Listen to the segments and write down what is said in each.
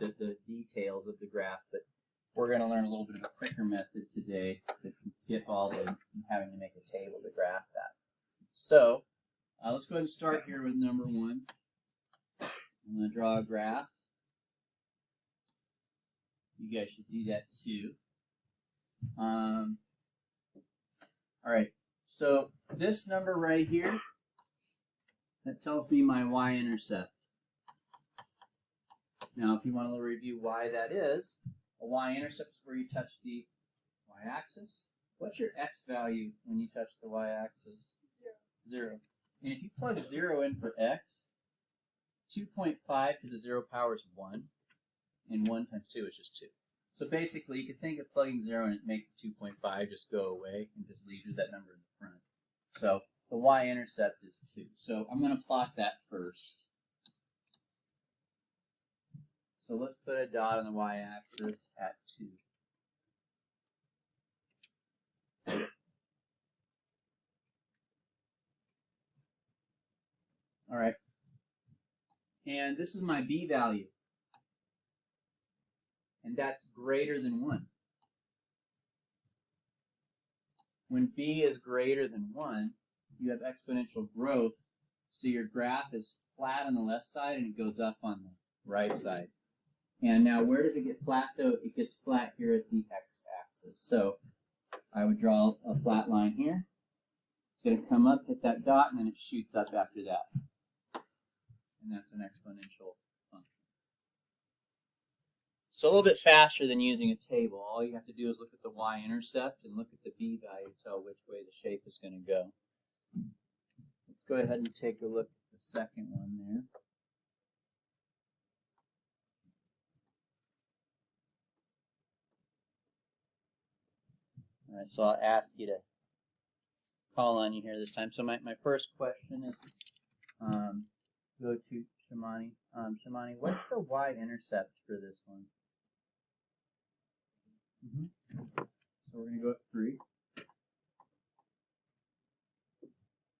the details of the graph, but we're going to learn a little bit of a quicker method today that can skip all the having to make a table to graph that. So let's go ahead and start here with number 1. I'm going to draw a graph. You guys should do that too. All right, so this number right here, that tells me my y-intercept. Now, if you want to review why that is, a y-intercept is where you touch the y-axis. What's your x value when you touch the y-axis? 0. And if you plug 0 in for x, 2.5 to the 0 power is 1, and 1 times 2 is just 2. So basically, you could think of plugging 0 and it makes the 2.5 just go away and just leave you that number in the front. So the y-intercept is 2. So I'm going to plot that first. So let's put a dot on the y-axis at 2. All right. And this is my b value. And that's greater than 1. When b is greater than 1, you have exponential growth, so your graph is flat on the left side and it goes up on the right side. And now where does it get flat though? It gets flat here at the x-axis. So I would draw a flat line here. It's going to come up, hit that dot, and then it shoots up after that. And that's an exponential function. So a little bit faster than using a table. All you have to do is look at the y-intercept and look at the b value to tell which way the shape is going to go. Let's go ahead and take a look at the second one there. All right, so I'll ask you to call on you here this time. So my first question is, go to Shamani. Shamani, what's the y-intercept for this one? So we're going to go at 3.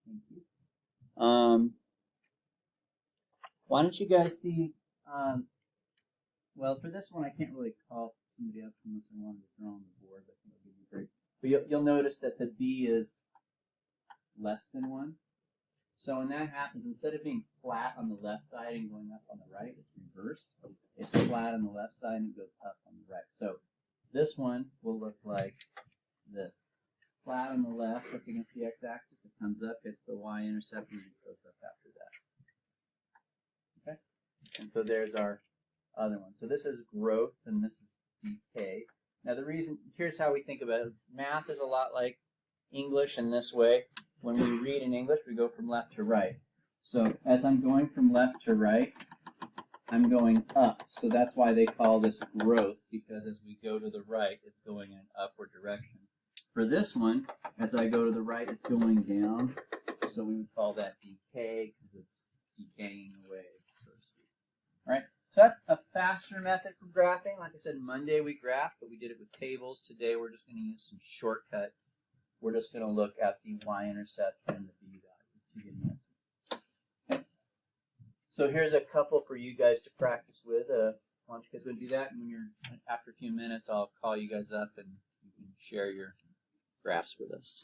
Thank you. Why don't you guys see, well, for this one I can't really call somebody up unless I wanted to draw on the board, but I think it'll be great. But you'll notice that the b is less than 1. So when that happens, instead of being flat on the left side and going up on the right, it's reversed. It's flat on the left side and it goes up on the right. So this one will look like this. Flat on the left, looking at the x-axis, it comes up, hits the y-intercept, and it goes up after that. Okay? And so there's our other one. So this is growth and this is decay. Now the reason, here's how we think about it. Math is a lot like English in this way. When we read in English, we go from left to right. So as I'm going from left to right, I'm going up. So that's why they call this growth, because as we go to the right, it's going in an upward direction. For this one, as I go to the right, it's going down. So we would call that decay, because it's decaying away, so to speak. All right. So that's a faster method for graphing. Like I said, Monday we graphed, but we did it with tables. Today we're just going to use some shortcuts. We're just going to look at the y-intercept and the b value to get an answer. Okay. So here's a couple for you guys to practice with. Why don't you guys go do that? And when you're after a few minutes, I'll call you guys up and you can share your graphs with us.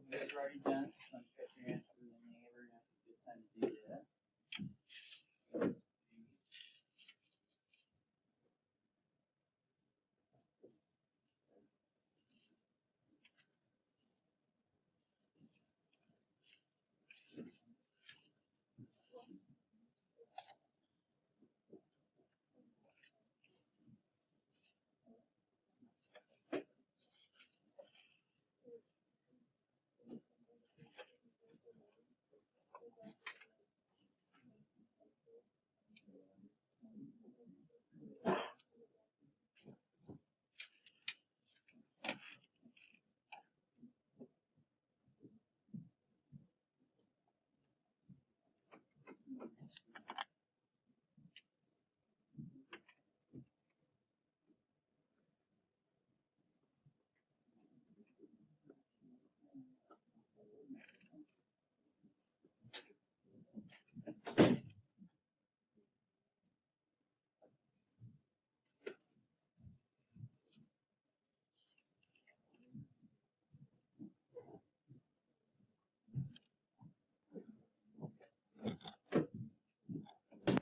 You guys are already done. So get your answer to the neighbor. Now's a good time to do that.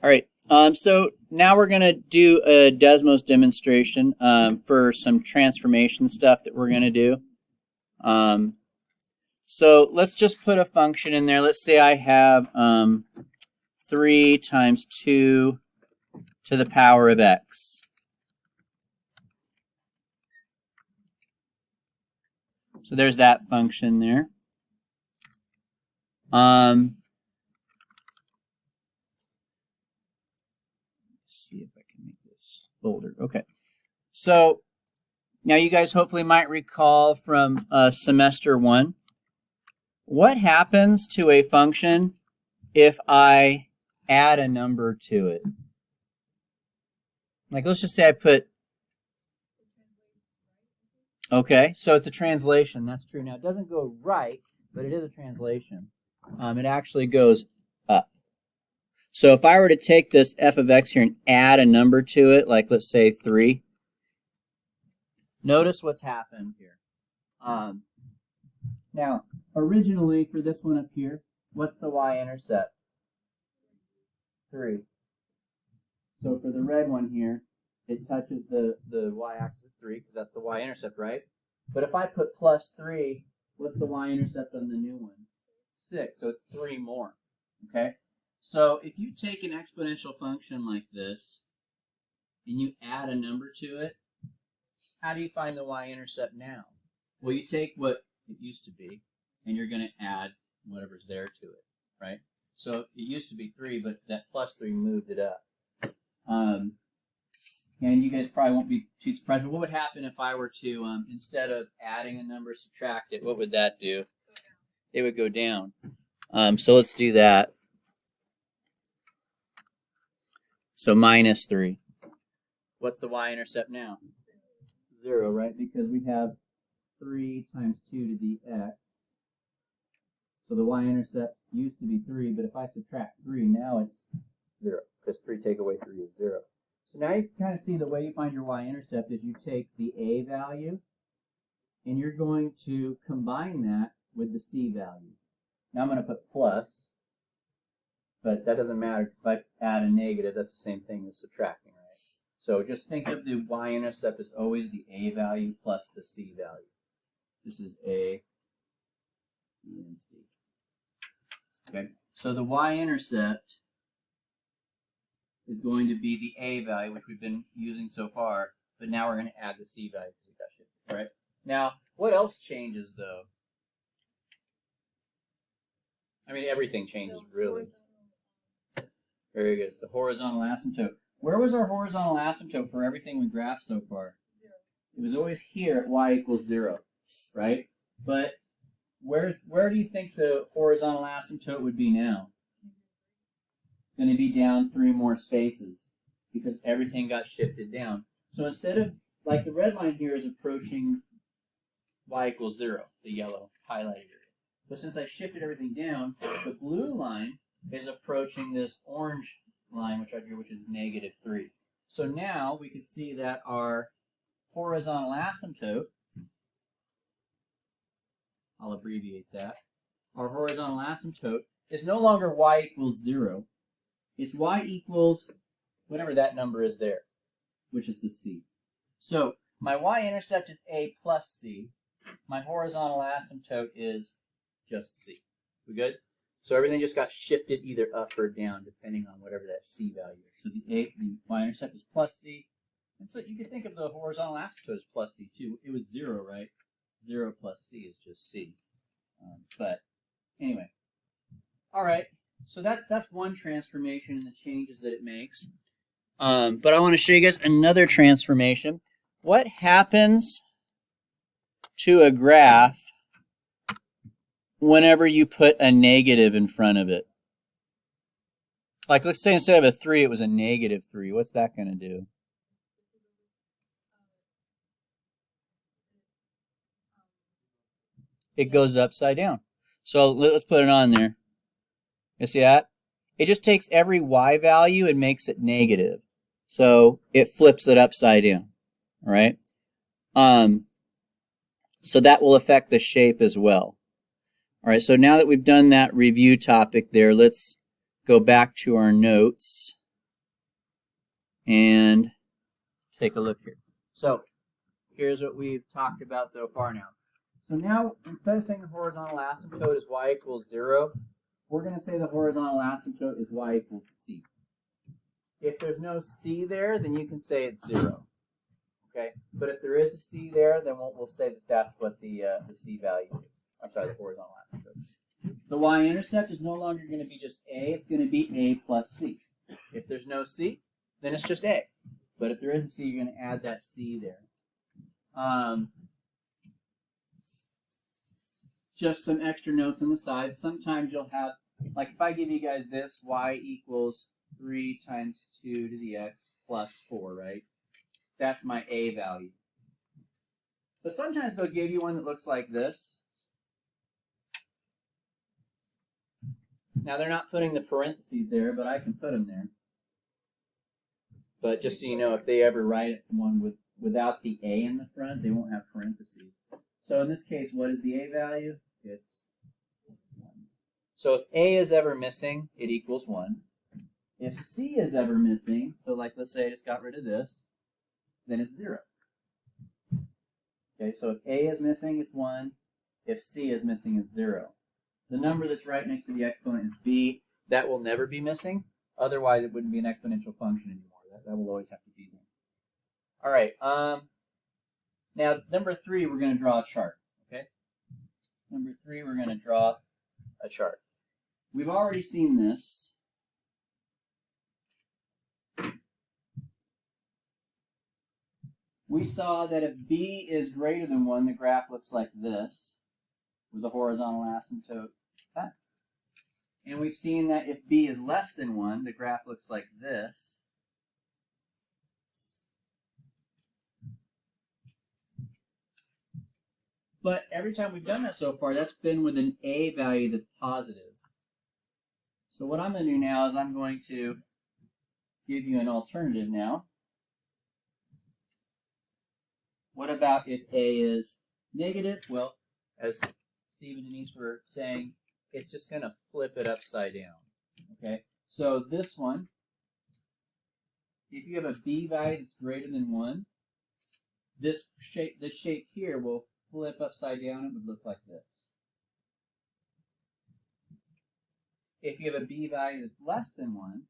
All right. So now we're going to do a Desmos demonstration for some transformation stuff that we're going to do. So let's just put a function in there. Let's say I have 3 times 2 to the power of x. So there's that function there. See if I can make this bolder. Okay. So now you guys hopefully might recall from semester 1, what happens to a function if I add a number to it? Like, let's just say I put, okay, so it's a translation. That's true. Now, it doesn't go right, but it is a translation. It actually goes up. So if I were to take this f of x here and add a number to it, like let's say 3, notice what's happened here. Now, originally for this one up here, what's the y-intercept? 3. So for the red one here, it touches the y-axis of 3, because that's the y-intercept, right? But if I put plus 3, what's the y-intercept on the new one? 6, so it's 3 more, okay? So if you take an exponential function like this, and you add a number to it, how do you find the y-intercept now? Well, you take what it used to be, and you're going to add whatever's there to it, right? So it used to be 3, but that plus 3 moved it up. And you guys probably won't be too surprised, but what would happen if I were to, instead of adding a number, subtract it? What would that do? It would go down. So let's do that. So minus 3. What's the y-intercept now? 0, right? Because we have 3 times 2 to the x. So the y-intercept used to be 3, but if I subtract 3, now it's 0, because 3 take away 3 is 0. So now you kind of see the way you find your y-intercept is you take the a value, and you're going to combine that with the c value. Now I'm going to put plus, but that doesn't matter. If I add a negative, that's the same thing as subtracting, right? So just think of the y-intercept as always the a value plus the c value. This is a, b, and c. Okay, so the y-intercept is going to be the a value, which we've been using so far, but now we're going to add the c value because we got shifted, right? Now, what else changes, though? I mean, everything changes, really. Very good. The horizontal asymptote. Where was our horizontal asymptote for everything we graphed so far? 0. It was always here at y equals 0, right? But where do you think the horizontal asymptote would be now? Going to be down 3 more spaces because everything got shifted down. So instead of, like the red line here is approaching y equals 0, the yellow highlighted area. But since I shifted everything down, the blue line is approaching this orange line, which is negative 3. So now we can see that our horizontal asymptote, I'll abbreviate that. Our horizontal asymptote is no longer y equals 0. It's y equals whatever that number is there, which is the c. So my y-intercept is a plus c. My horizontal asymptote is just c. We good? So everything just got shifted either up or down depending on whatever that c value is. So the y-intercept is plus c. And so you can think of the horizontal asymptote as plus c too. It was 0, right? 0 plus c is just c. But anyway. All right. So that's one transformation and the changes that it makes. But I want to show you guys another transformation. What happens to a graph whenever you put a negative in front of it? Like, let's say instead of a 3, it was a negative 3. What's that going to do? It goes upside down. So let's put it on there. You see that? It just takes every y value and makes it negative. So it flips it upside down. All right? So that will affect the shape as well. All right, so now that we've done that review topic there, let's go back to our notes and take a look here. So here's what we've talked about so far now. So now, instead of saying the horizontal asymptote is y equals 0, we're going to say the horizontal asymptote is y equals c. If there's no c there, then you can say it's 0. Okay? But if there is a c there, then we'll say that that's what the c value is. I'm sorry, the horizontal asymptote. The y-intercept is no longer going to be just a, it's going to be a plus c. If there's no c, then it's just a. But if there is a c, you're going to add that c there. Just some extra notes on the side. Sometimes you'll have, like if I give you guys this, y equals 3 times 2 to the x plus 4, right? That's my a value. But sometimes they'll give you one that looks like this. Now they're not putting the parentheses there, but I can put them there. But just so you know, if they ever write one without the a in the front, they won't have parentheses. So in this case, what is the a value? It's 1. So if a is ever missing, it equals 1. If c is ever missing, so like let's say I just got rid of this, then it's 0. Okay, so if a is missing, it's 1. If c is missing, it's 0. The number that's right next to the exponent is b. That will never be missing. Otherwise, it wouldn't be an exponential function anymore. That will always have to be there. All right. Now, number 3, we're going to draw a chart. Okay. Number 3, we're going to draw a chart. We've already seen this. We saw that if b is greater than 1, the graph looks like this, with the horizontal asymptote. And we've seen that if b is less than 1, the graph looks like this. But every time we've done that so far, that's been with an a value that's positive. So what I'm going to do now is I'm going to give you an alternative now. What about if a is negative? Well, as Steve and Denise were saying, it's just going to flip it upside down. Okay, so this one, if you have a b value that's greater than 1, this shape here will flip upside down. It would look like this. If you have a b value that's less than 1,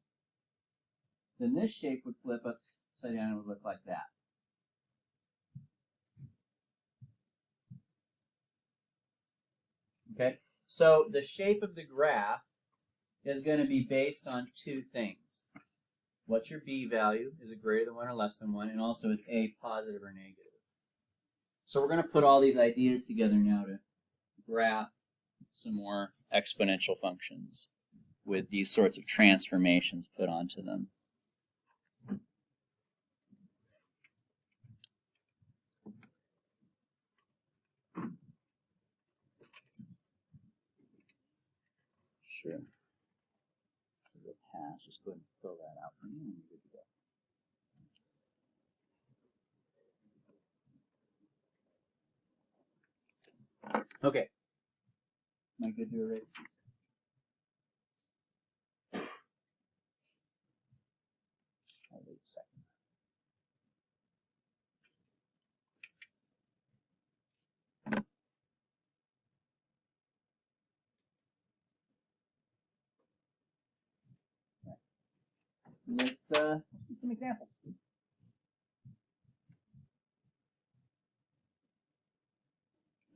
then this shape would flip upside down and would look like that. Okay, so the shape of the graph is going to be based on 2 things. What's your b value? Is it greater than 1 or less than 1? And also, is a positive or negative? So we're going to put all these ideas together now to graph some more exponential functions with these sorts of transformations put onto them. Sure. So the hash, just go ahead and fill that out for me and you're good to go. Okay, Am I good to erase? I'll wait a second. Let's do some examples.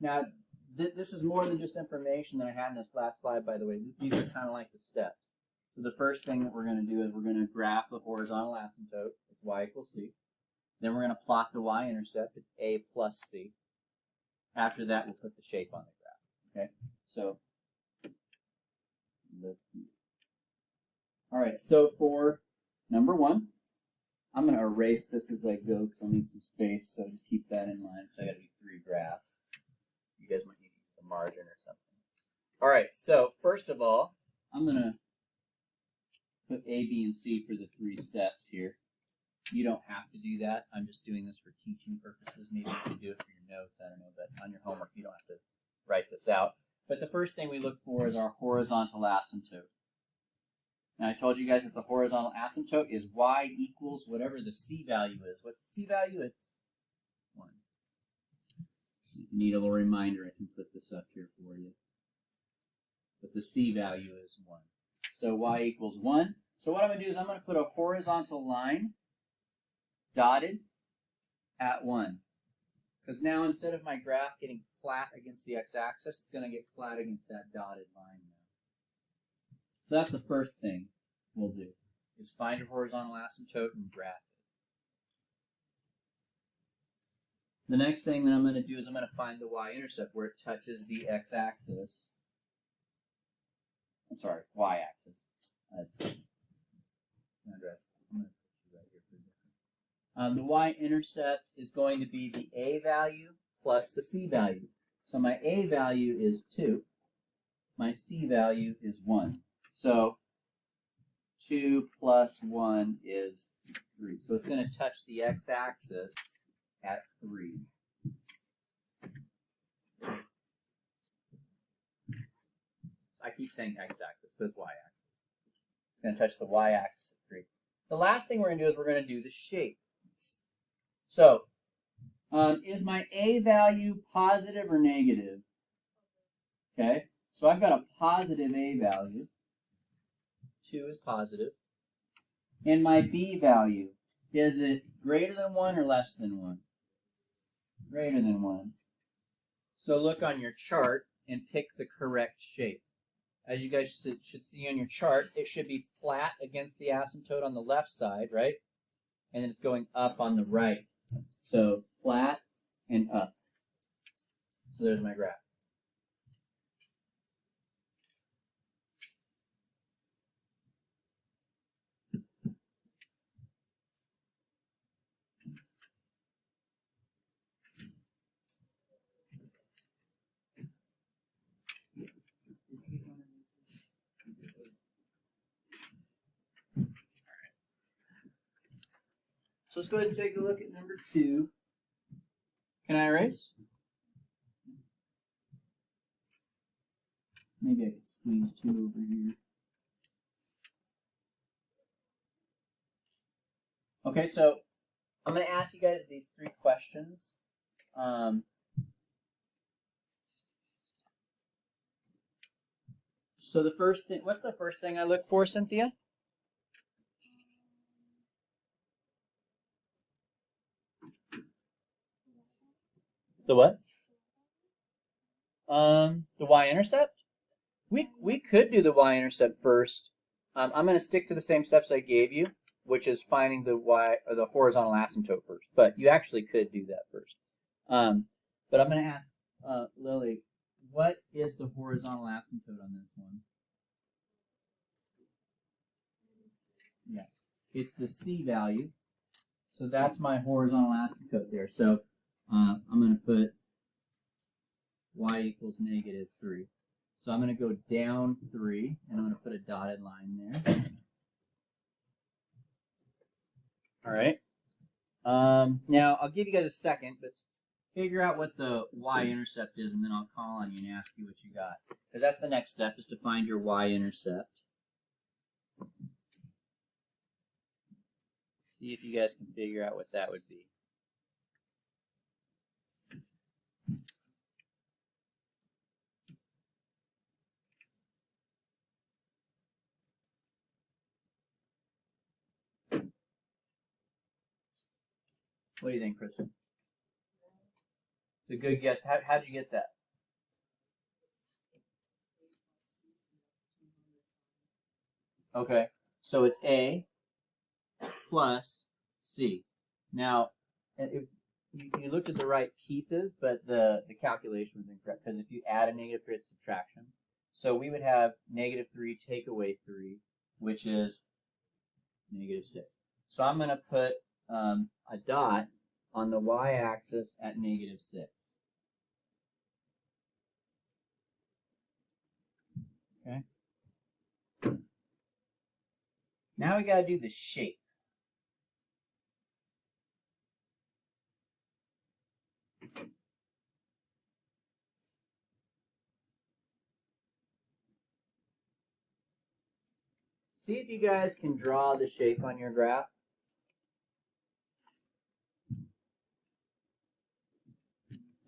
Now, this is more than just information that I had in this last slide, by the way. These are kind of like the steps. So the first thing that we're going to do is we're going to graph the horizontal asymptote. It's y equals c. Then we're going to plot the y-intercept. It's a plus c. After that, we'll put the shape on the graph. Okay? So, all right. So for number 1, I'm going to erase this as I go because I'll need some space. So just keep that in mind. So I got to do 3 graphs. You guys might need to use the margin or something. All right. So first of all, I'm going to put A, B, and C for the 3 steps here. You don't have to do that. I'm just doing this for teaching purposes. Maybe you can do it for your notes. I don't know, but on your homework, you don't have to write this out. But the first thing we look for is our horizontal asymptote. Now, I told you guys that the horizontal asymptote is y equals whatever the c value is. What's the c value? It's 1. If you need a little reminder, I can put this up here for you. But the c value is 1. So y equals 1. So what I'm going to do is I'm going to put a horizontal line dotted at 1. Because now instead of my graph getting flat against the x-axis, it's going to get flat against that dotted line now. So that's the first thing we'll do, is find a horizontal asymptote and graph it. The next thing that I'm going to do is I'm going to find the y-intercept where it touches the x-axis. I'm sorry, y-axis. The y-intercept is going to be the a value plus the c value. So my a value is 2. My c value is 1. So 2 plus 1 is 3. So it's going to touch the x-axis at 3. I keep saying x-axis, but it's y-axis. It's going to touch the y-axis at 3. The last thing we're going to do is we're going to do the shape. So, is my a value positive or negative? Okay, so I've got a positive a value. 2 is positive. And my b value, is it greater than 1 or less than 1? Greater than 1. So look on your chart and pick the correct shape. As you guys should see on your chart, it should be flat against the asymptote on the left side, right? And then it's going up on the right. So flat and up. So there's my graph. So let's go ahead and take a look at number 2. Can I erase? Maybe I could squeeze 2 over here. Okay, so I'm going to ask you guys these 3 questions. So the first thing, what's the first thing I look for, Cynthia? The what? The y-intercept? We could do the y-intercept first. I'm going to stick to the same steps I gave you, which is finding the the horizontal asymptote first. But you actually could do that first. But I'm going to ask Lily, what is the horizontal asymptote on this one? Yeah, it's the c value. So that's my horizontal asymptote there. So I'm going to put y equals negative 3. So I'm going to go down 3, and I'm going to put a dotted line there. All right. Now, I'll give you guys a second, but figure out what the y-intercept is, and then I'll call on you and ask you what you got. Because that's the next step, is to find your y-intercept. See if you guys can figure out what that would be. What do you think, Kristen? It's a good guess. How'd you get that? Okay, so it's A plus C. Now, if you looked at the right pieces, but the calculation was incorrect, because if you add a negative 3, it's subtraction. So we would have negative 3 take away 3, which is negative 6. So I'm going to put a dot on the y-axis at negative 6. Okay. Now we got to do the shape. See if you guys can draw the shape on your graph.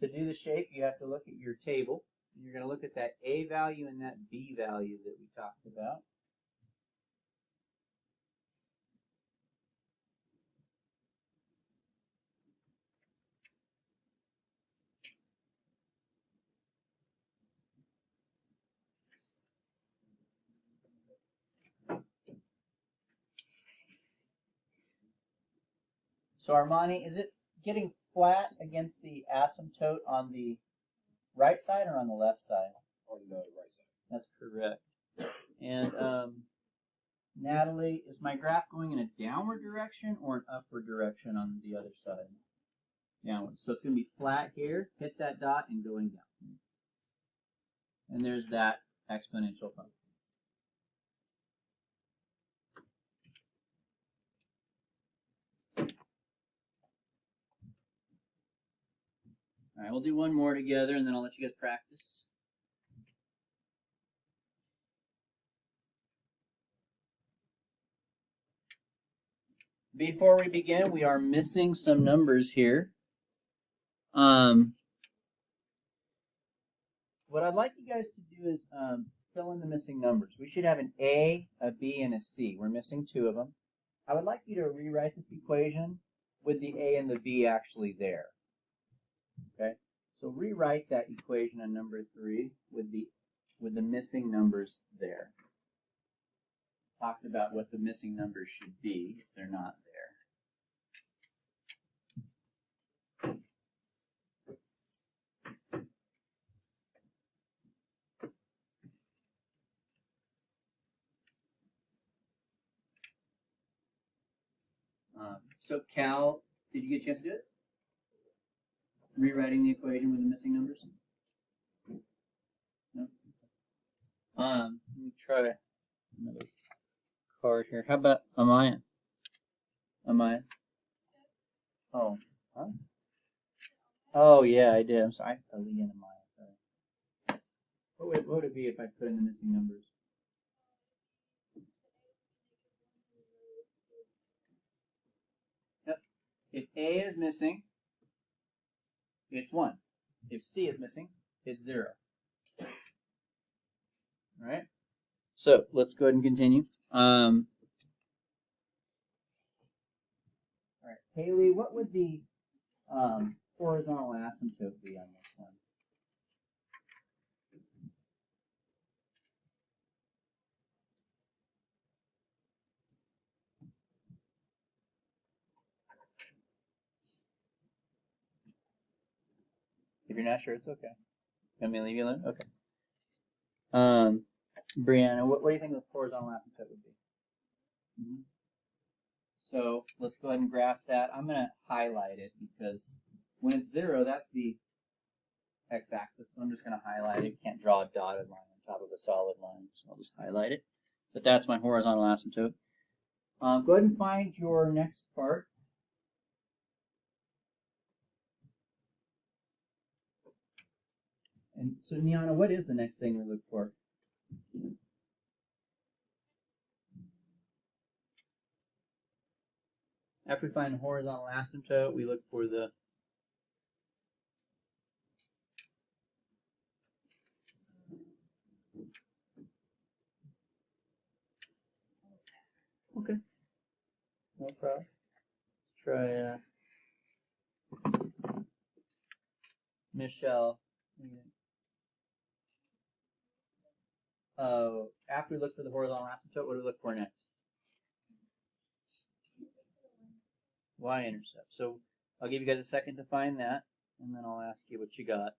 To do the shape, you have to look at your table. You're going to look at that A value and that B value that we talked about. So Armani, is it getting flat against the asymptote on the right side or on the left side? On the right side. That's correct. And Natalie, is my graph going in a downward direction or an upward direction on the other side? Downward. So it's going to be flat here, hit that dot, and going down. And there's that exponential function. All right, we'll do one more together, and then I'll let you guys practice. Before we begin, we are missing some numbers here. What I'd like you guys to do is fill in the missing numbers. We should have an A, a B, and a C. We're missing 2 of them. I would like you to rewrite this equation with the A and the B actually there. Okay, so rewrite that equation on number 3 with the missing numbers there. Talked about what the missing numbers should be if they're not there. So Cal, did you get a chance to do it? Rewriting the equation with the missing numbers? No? Let me try another card here. How about Amaya? Amaya? Oh, huh? Oh yeah, I did. I'm sorry. Ali and Amaya. Sorry. What would it be if I put in the missing numbers? Yep. If A is missing, it's 1. If C is missing, it's 0. All right. So let's go ahead and continue. All right, Haley, what would the horizontal asymptote be on this one? If you're not sure, it's okay. Want me to leave you alone? Okay. Brianna, what do you think the horizontal asymptote would be? Mm-hmm. So let's go ahead and graph that. I'm going to highlight it because when it's 0, that's the x-axis. So I'm just going to highlight it. Can't draw a dotted line on top of a solid line, so I'll just highlight it. But that's my horizontal asymptote. Go ahead and find your next part. And so, Niana, what is the next thing we look for? After we find the horizontal asymptote, we look for the okay. No problem. Let's try Michelle. After we look for the horizontal asymptote, what do we look for next? Y-intercept. So I'll give you guys a second to find that, and then I'll ask you what you got.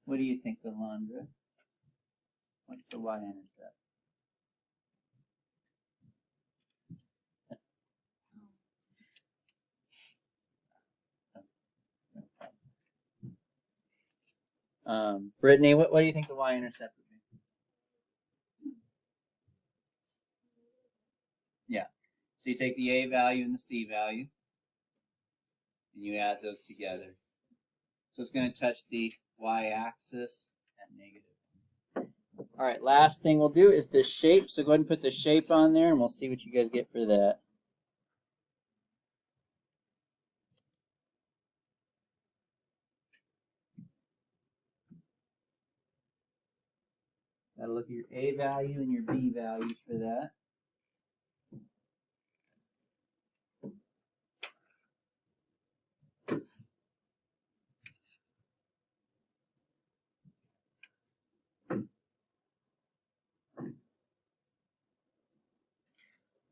What do you think, Alondra? What's the Y-intercept? Brittany, what do you think the Y-intercept would be? Yeah. So you take the A value and the C value, and you add those together. So it's going to touch the Y-axis at negative. All right, last thing we'll do is the shape. So go ahead and put the shape on there, and we'll see what you guys get for that. Gotta look at your A value and your B values for that.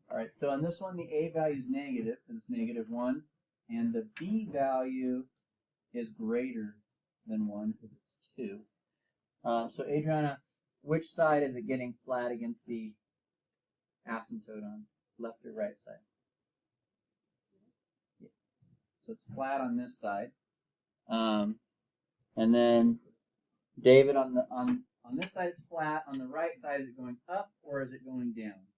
All right, so on this one, the A value is negative, because it's -1, and the B value is greater than 1, because it's 2. So Adriana, which side is it getting flat against the asymptote on? Left or right side? Yeah. So it's flat on this side. And then David, on this side it's flat. On the right side, is it going up or is it going down?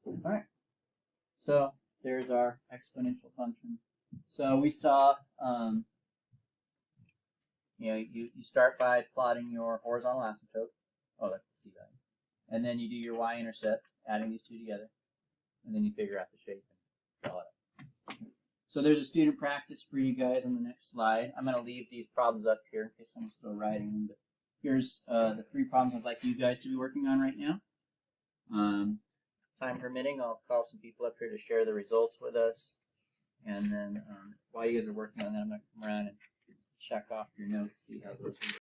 All right. So there's our exponential function. So we saw, you start by plotting your horizontal asymptote. Oh, that's the C value. And then you do your Y-intercept, adding these two together. And then you figure out the shape and draw it up. So there's a student practice for you guys on the next slide. I'm going to leave these problems up here in case someone's still writing them. But here's the 3 problems I'd like you guys to be working on right now. Time permitting, I'll call some people up here to share the results with us. And then while you guys are working on that, I'm going to come around and check off your notes, see how those are.